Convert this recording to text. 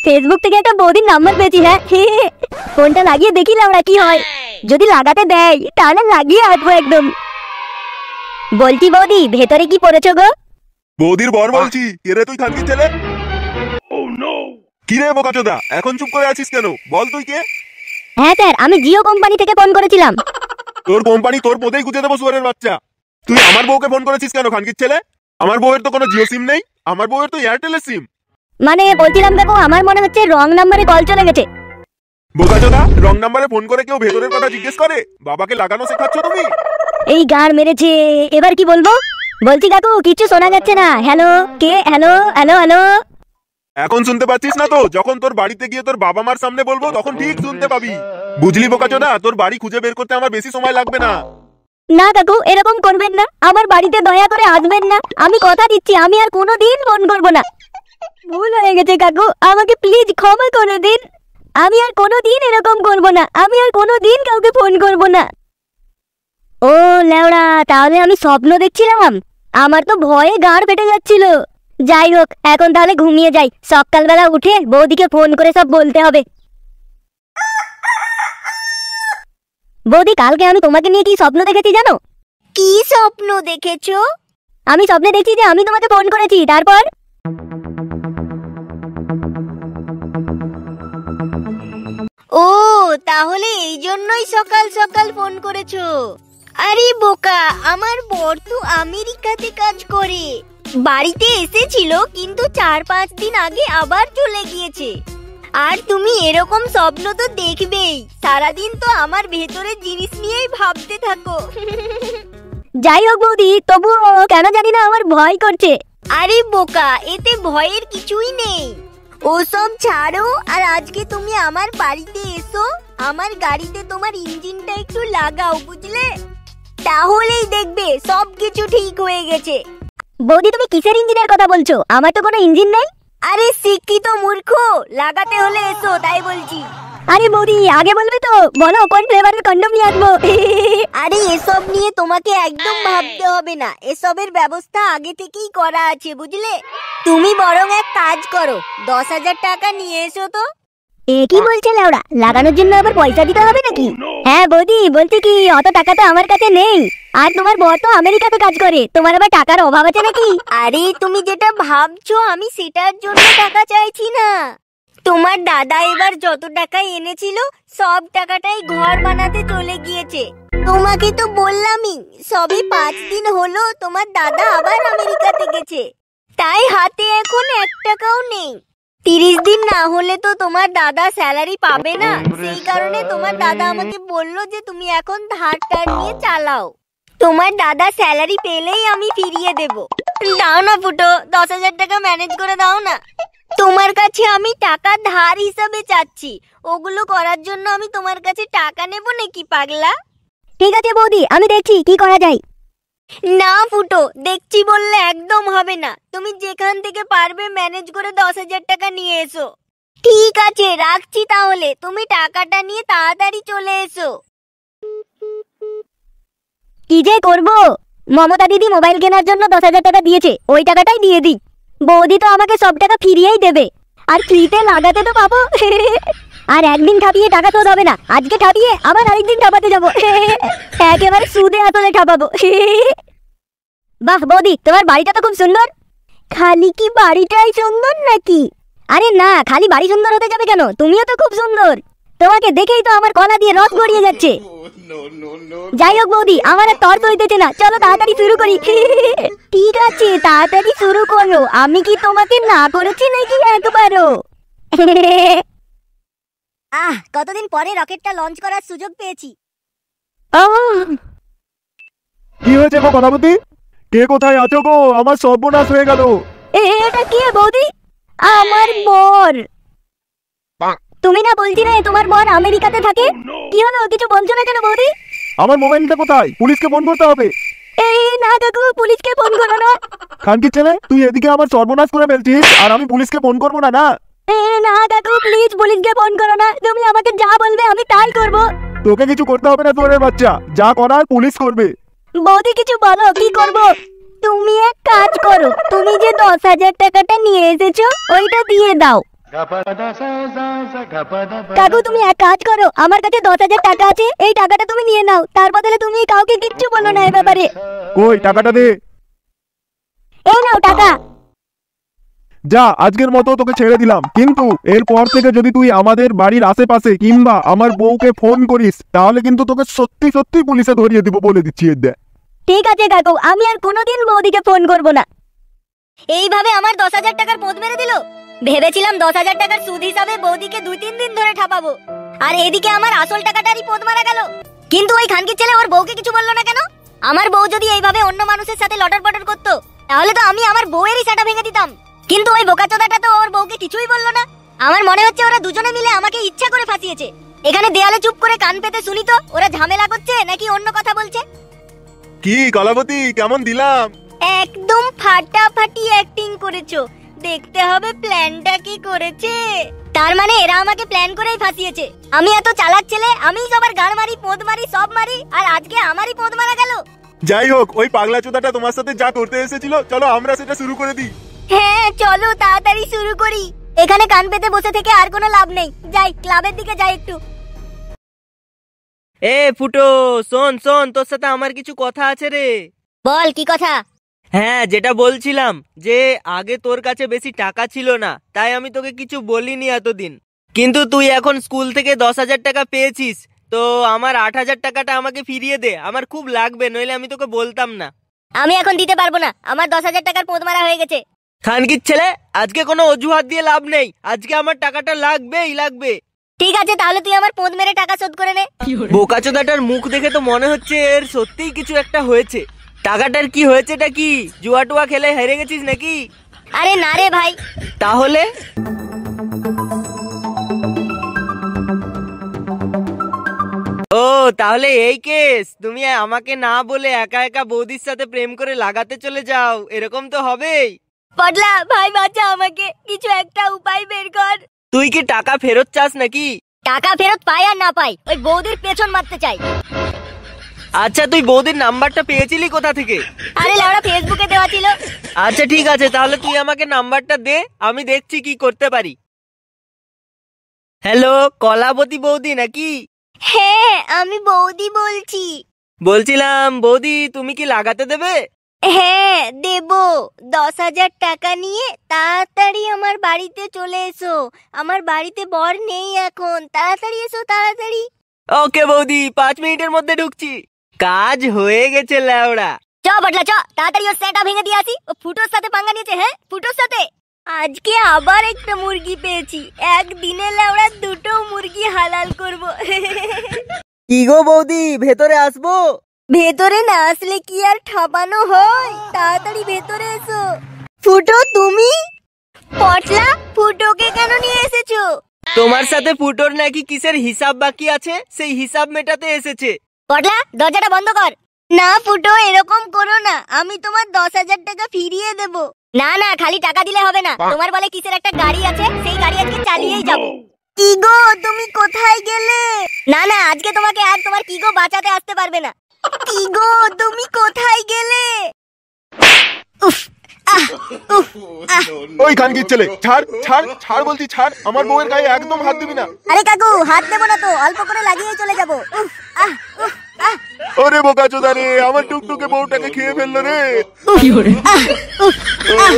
Facebook থেকে একটা বৌদির নাম্বার পেয়েছি। হ্যাঁ ফোনটা লাগিয়ে দেখি লাউড়া কি হয়। যদি লাগাতে দেয় তাহলে লাগিয়ে আসবো একদম। বলছি বৌদি, ভেতরে কি পড়েছো গো? বৌদির বর বলছি। কে রে তুই খানকির ছেলে? কি রে বোকাচোদা, এখন চুপ করে আছিস কেন? বল তুই কে? হ্যাঁ স্যার, আমি জিও কোম্পানি থেকে ফোন করেছিলাম। তোর কোম্পানি তোর পদেই গুঁজে দেবো শুয়ারের বাচ্চা। তুই আমার বউকে ফোন করেছিস কেন খানকির ছেলে? আমার বউয়ের তো কোনো জিও সিম নেই, আমার বউয়ের তো এয়ারটেলের সিম। মানে বলছিলাম দেখো, আমার মনে হচ্ছে রং নাম্বারে কল চলে গেছে। বোকাচোদা, রং নাম্বারে ফোন করে কেউ ভেতরের কথা জিজ্ঞেস করে? বাবাকে লাগানো শেখাচ্ছ তুমি? এই গান মেরেছে, এবার কি বলবো? বলছি কাকু, কিছু শোনা যাচ্ছে না। হ্যালো কে? Hello hello hello. এখন শুনতে পাচ্ছিস না তো? যখন তোর বাড়িতে গিয়ে তোর বাবা মার সামনে বলবো তখন ঠিক শুনতে পাবি। বুঝলি বোকাচোদা, তোর বাড়ি খুঁজে বের করতে আমার বেশি সময় লাগবে না। না কাকু, এরকম করবেন না। আমার বাড়িতে দয়া করে আসবেন না। আমি কথা দিচ্ছি আমি আর কোনোদিন ফোন করব না। ভুল হয়ে গেছে কাকু, আমাকে প্লিজ ক্ষমা করে দিন। আমি আর কোনোদিন এরকম করব না। আমি আর কোনোদিন কাউকে ফোন করব না। ও লেওড়া, তাহলে আমি স্বপ্ন দেখছিলাম? আমার তো ভয়ে গাড় ফেটে যাচ্ছিল। যাই হোক, এখন তাহলে ঘুমিয়ে যাই। সকালবেলা উঠে বৌদিকে ফোন করে সব বলতে হবে। বৌদি, কালকে আমি তোমাকে নিয়ে কি স্বপ্ন দেখেছি জানো? কি স্বপ্ন দেখেছো? আমি স্বপ্নে দেখছি যে আমি তোমাকে ফোন করেছি। তারপর ও, তাহলে এই জন্যই সকাল সকাল ফোন করেছো? আরে বোকা, আমার বর তো আমেরিকাতে কাজ করে। বাড়িতে এসেছিল, কিন্তু 4-5 দিন আগে আবার চলে গিয়েছে। আর তুমি এরকম স্বপ্ন তো দেখবেই। সারাদিন তো আমার ভেতরের জিনিস নিয়েই ভাবতে থাকো। যাই হোক বৌদি, তবুও কেন জানি না আমার ভয় করছে। আরে বোকা, এতে ভয়ের কিছুই নেই। ওসব ছাড়ো, আর আজকে তুমি আমার বাড়িতে এসো। আমার গাড়িতে তোমার ইঞ্জিনটা একটু লাগাও, বুঝলে? তাহলেই দেখবে সবকিছু ঠিক হয়ে গেছে। বৌদি, তুমি কিসের ইঞ্জিনের কথা বলছো? আমার তো কোনো ইঞ্জিন নেই। আরে শিক্ষিত মূর্খ, লাগাতে হলে এসো, তাই বলছি। আরে বৌদি, আগে বলবে তো। বলো কোন ফ্লেভারের কন্ডম নিয়ে আসবো। আরে এসব নিয়ে তোমাকে একদম ভাবতে হবে না। এসবের ব্যবস্থা আগে থেকেই করা আছে, বুঝলে? তুমি বরং এক কাজ করো, 10,000 টাকা নিয়ে এসো তো। এ কি বলছে লাউড়া? লাগানোর জন্য আবার পয়সা দিতে হবে নাকি? হ্যাঁ বৌদি, বলছি কি, অত টাকা তো আমার কাছে নেই। আর তোমার বর তো আমেরিকাতে কাজ করে, তোমার আবার টাকার অভাব আছে নাকি? আরে তুমি যেটা ভাবছো আমি সেটার জন্য টাকা চাইছি না। তোমার দাদা এবার যত টাকা এনেছিল সব টাকাটাই ঘর বানাতে চলে গিয়েছে। তোমাকে তো বললামই, সবে 5 দিন হলো তোমার দাদা আবার আমেরিকাতে গেছে। তাই হাতে এখন 1 টাকাও নেই। 30 দিন না হলে তো তোমার দাদা স্যালারি পাবে না। সেই কারণে তোমার দাদা আমাকে বললো যে তুমি এখন ধার টার নিয়ে চালাও। তোমার দাদা স্যালারি পেলেই আমি ফিরিয়ে দেব। দাও না ফুটো, 10,000 টাকা ম্যানেজ করে দাও না। তোমার কাছে আমি টাকা ধার হিসাবে চাচ্ছি। ওগুলো করার জন্য আমি তোমার কাছে টাকা নেব নাকি পাগলা? ঠিক আছে বৌদি, আমি দেখছি কি করা যায়। না ফুটো, দেখছি বললে একদম হবে না। তুমি যেখান থেকে পারবে ম্যানেজ করে 10,000 টাকা নিয়ে এসো। ঠিক আছে, রাখছি তাহলে। তুমি টাকাটা নিয়ে তাড়াতাড়ি চলে এসো। কি যে করবো? মমতা দিদি মোবাইল কেনার জন্য 10,000 টাকা দিয়েছে, ওই টাকাটাই দিয়ে দিই। বৌদি তো আমাকে সব টাকা ফিরিয়েই দেবে, আর ফ্রিতে লাগাতে তো পাবো। আর একদিন ঠাপিয়ে টাকা শোধ হবে না। আজকে ঠাপিয়ে আবার আরেকদিন ঠাপাতে যাবো। একেবারে সুদে আসলে ঠাপাবো। বাহ বৌদি, তোমার বাড়িটা তো খুব সুন্দর। খালি কি বাড়িটাই সুন্দর নাকি? আরে না, খালি বাড়ি সুন্দর হতে যাবে কেন? তুমিও তো খুব সুন্দর। তোমাকে দেখেই তো আমার গলা দিয়ে রস গড়িয়ে যাচ্ছে। যাই হোক বৌদি, আমার আর তর্ক হইতেছে না, চলো তাড়াতাড়ি শুরু করি। ঠিক আছে, তাড়াতাড়ি শুরু করো। আমি কি তোমাকে না করেছি নাকি একবারও? কতদিন পরে রকেটটা লঞ্চ করার সুযোগ পেয়েছি। কি হয়েছে গো কথাপতি? কে কোথায় আছো গো? আমার সর্বনাশ হয়ে গেল। এটা কি বৌদি? আমার বর। তুমি না বলছিলে তোমার বর আমেরিকাতে থাকে? কি হলো, কিছু বলছো না কেন বৌদি? আমার মোবাইলটা কোথায়? পুলিশকে ফোন করতে হবে। এই না কাকু, পুলিশকে ফোন করো না। খানকির ছেলে, তুই এদিকে আমার সর্বনাশ করে ফেলছিস, আর আমি পুলিশকে ফোন করবো না? না না কাকু, প্লিজ পুলিশকে ফোন করো না। তুমি আমাকে যা বলবে আমি তাই করব। তোকে কিছু করতে হবে না, তোর বাচ্চা যা করার পুলিশ করবে। বৌদি কিছু বলো, কি করব? তুমি এক কাজ করো, তুমি যে 10,000 টাকাটা নিয়ে এসেছো ওইটা দিয়ে দাও। কাকু তুমি এক কাজ করো, আমার কাছে 10,000 টাকা আছে, এই টাকাটা তুমি নিয়ে নাও, তার বদলে তুমি কাউকে কিচ্ছু বলো না এ ব্যাপারে। কই টাকাটা দে। এই নাও টাকা। যা, আজকের মতো তোকে ছেড়ে দিলাম, কিন্তু এরপর থেকে যদি তুই আমাদের বাড়ির আশেপাশে কিংবা আমার বউকে ফোন করিস তাহলে কিন্তু তোকে সত্যি সত্যি পুলিশে ধরিয়ে দিব, বলে দিচ্ছি। ঠিক আছে কাকু, আমি আর কোনোদিন বৌদিকে ফোন করব না। এইভাবে আমার 10,000 টাকার পোদ মেরে দিল। ভেবেছিলাম 10,000 টাকার সুদ হিসাবে বৌদিকে 2-3 দিন ধরে ঠাপাবো, আর এদিকে আমার আসল টাকাটারই পোদ মারা গেল। কিন্তু ওই খানকির ছেলে ওর বউকে কিছু বললো না কেন? আমার বউ যদি এইভাবে অন্য মানুষের সাথে লটর পটর করতো তাহলে তো আমি আমার বউয়েরই সাটা ভেঙে দিতাম। কিন্তু ওই বোকাচোদাটা তো ওর বউকে কিছুই বললো না। আমার মনে হচ্ছে ওরা দুজনে মিলে আমাকে ইচ্ছা করে ফাঁসিয়েছে। এখানে দেয়ালে চুপ করে কান পেতে শুনি তো ওরা ঝামেলা করছে নাকি অন্য কথা বলছে। কি কলাবতী, কেমন দিলাম? একদম ফাটাফাটি অ্যাক্টিং করেছো। দেখতে হবে প্ল্যানটা কি করেছে। তার মানে এরা আমাকে প্ল্যান করেই ফাঁসিয়েছে। আমি এত চালাক ছেলে, আমি সবার গান মারি, পোদ মারি, সব মারি, আর আজকে আমারই পোদ মারা গেল। যাই হোক, ওই পাগলা চোদাটা তোমার সাথে যা করতে এসেছিল, চলো আমরা সেটা শুরু করে দিই। হ্যাঁ চলো তাড়াতাড়ি শুরু করি। এখানে কান পেতে বসে থেকে আর কোনো লাভ নেই, যাই ক্লাবের দিকে যাই একটু। এ ফুটো, শোন শোন, তোর সাথে আমার কিছু কথা আছে রে। বল কি কথা? হ্যাঁ, যেটা বলছিলাম যে আগে তোর কাছে বেশি টাকা ছিল না, তাই আমি তোকে কিছু বলিনি এতদিন। কিন্তু তুই এখন স্কুল থেকে 10,000 টাকা পেয়েছিস, তো আমার 8,000 টাকাটা আমাকে ফিরিয়ে দে, আমার খুব লাগবে, নইলে আমি তোকে বলতাম না। আমি এখন দিতে পারবো না, আমার 10,000 টাকার পোদ মারা হয়ে গেছে। খানকির ছেলে, আজকে কোনো অজুহাত দিয়ে লাভ নেই, আজকে আমার টাকাটা লাগবেই লাগবে। ঠিক আছে, তাহলে তুই আমার পোদ মেরে টাকা শোধ করে নে। বোকাচোদাটার মুখ দেখে তো মনে হচ্ছে এর সত্যিই কিছু একটা হয়েছে। টাকাটার কি হয়েছেটা কি? জুয়া টুয়া খেলে হেরে গেছিস নাকি? আরে না রে ভাই। তাহলে ও, তাহলে এই কেস। তুমি আমাকে না বলে একা একা বৌদির সাথে প্রেম করে লাগাতে চলে যাও, এরকম তো হবেই। পটলা ভাই, বাঁচা আমাকে, কিছু একটা উপায় বের কর। তুই কি টাকা ফেরত চাস নাকি? টাকা ফেরত পাই আর না পাই, ওই বৌদির পেছন মারতে চাই। আচ্ছা, তুই বৌদির নাম্বারটা পেয়েছিলি কোথা থেকে? আরে লাউড়া, ফেসবুকে দেওয়া ছিল। আচ্ছা ঠিক আছে, তাহলে তুই আমাকে নাম্বারটা দে, আমি দেখছি কি করতে পারি। হ্যালো, কলাবতী বৌদি নাকি? হ্যাঁ, আমি বৌদি বলছি। বলছিলাম বৌদি, তুমি কি লাগাতে দেবে? হ্যাঁ দেব। 10,000 টাকা নিয়ে তাড়াতাড়ি আমার বাড়িতে চলে এসো। আমার বাড়িতে বর নেই এখন, তাড়াতাড়ি এসো তাড়াতাড়ি। ওকে বৌদি, 5 মিনিটের মধ্যে ঢুকছি। কাজ হয়ে গেছে ল্যাওড়া। চ বটলা চ, তাড়াতাড়ি ওর সেটা ভেঙে দিয়ে আসি। ও ফুটোর সাথে পাঙ্গা নিয়েছে। হ্যাঁ, ফুটোর সাথে। আজকে আবার একটা মুরগি পেয়েছি, একদিনে লেওড়া 2টো মুরগি হালাল করব। কি গো বৌদি, ভেতরে আসবো? ভেতরে না আসলে কি আর ঠাপানো হয়? তাড়াতাড়ি ভেতরে এসো। ফুটো তুমি? পটলা, ফুটোকে কেন নিয়ে এসেছো? তোমার সাথে ফুটোর নাকি কিসের হিসাব বাকি আছে, সেই হিসাব মেটাতে এসেছে। পটলা, দরজাটা বন্ধ কর। না ফুটো, এরকম করো না, আমি তোমার 10,000 টাকা ফিরিয়ে দেব। না না, খালি টাকা দিলে হবে না, তোমার বলে কিসের একটা গাড়ি আছে, সেই গাড়ি আজকে চালিয়েই যাব। কি গো, তুমি কোথায় গেলে? না না, আজকে তোমাকে আর তোমার কি গো বাঁচাতে আসতে পারবে না। কি গো, তুমি কোথায় গেলে? উফ, আহ, উফ, আহ। ওই খানকির ছেলে, ছাড় ছাড় ছাড় বলছি, ছাড়, আমার বউয়ের গায়ে একদম হাত দিবি না। আরে কাকু, হাত দেবো না তো, অল্প করে লাগিয়ে চলে যাবো। উফ, আহ, উফ, আহ। ওরে বোকাচোদা রে, আমার টুকটুকে বউটাকে খেয়ে ফেললো রে। উফ, আহ, উফ, আহ।